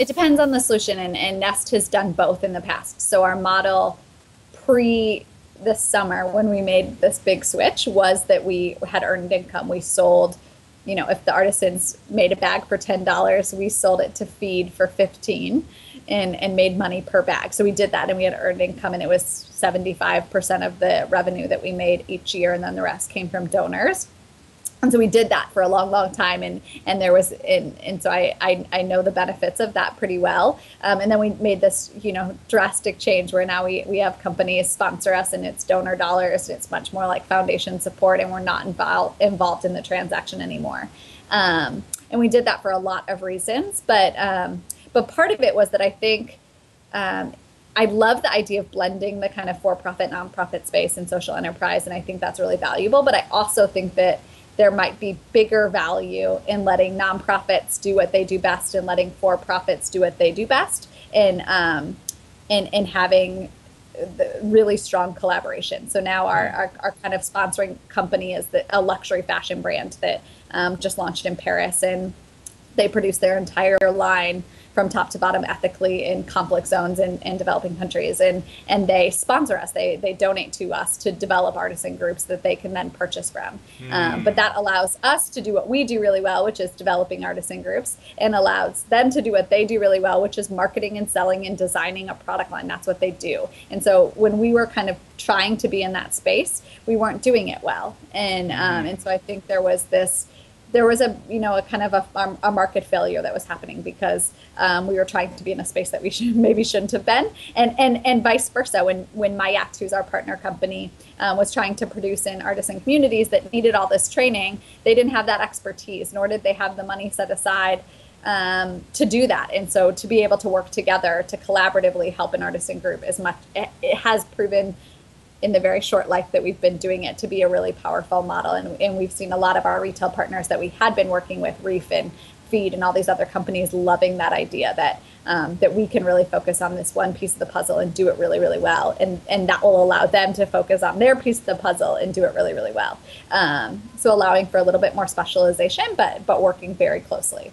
It depends on the solution, and Nest has done both in the past. So our model pre this summer when we made this big switch was that we had earned income. We sold, if the artisans made a bag for $10, we sold it to feed for 15 and made money per bag. So we did that and we had earned income, and it was 75% of the revenue that we made each year. And then the rest came from donors. And so we did that for a long, long time, and there was, and so I know the benefits of that pretty well. And then we made this, drastic change where now we have companies sponsor us, and it's donor dollars, and it's much more like foundation support, and we're not involved in the transaction anymore. And we did that for a lot of reasons, but part of it was that I think I love the idea of blending the kind of for-profit, nonprofit space and social enterprise, and I think that's really valuable. But I also think that there might be bigger value in letting nonprofits do what they do best and letting for-profits do what they do best, and having the really strong collaboration. So now our kind of sponsoring company is a luxury fashion brand that just launched in Paris, and they produce their entire line from top to bottom ethically in conflict zones in developing countries, and they sponsor us. They donate to us to develop artisan groups that they can then purchase from. But that allows us to do what we do really well, which is developing artisan groups, and allows them to do what they do really well, which is marketing and selling and designing a product line. That's what they do. And so when we were kind of trying to be in that space, we weren't doing it well. And so I think there was a kind of a market failure that was happening because we were trying to be in a space that we shouldn't have been, and vice versa. When Mayat, who's our partner company, was trying to produce in artisan communities that needed all this training, they didn't have that expertise, nor did they have the money set aside to do that. And so to be able to work together to collaboratively help an artisan group it has proven in the very short life that we've been doing it to be a really powerful model. And we've seen a lot of our retail partners that we had been working with, Reef and Feed and all these other companies, loving that idea that we can really focus on this one piece of the puzzle and do it really, really well. And that will allow them to focus on their piece of the puzzle and do it really, really well. So allowing for a little bit more specialization, but working very closely.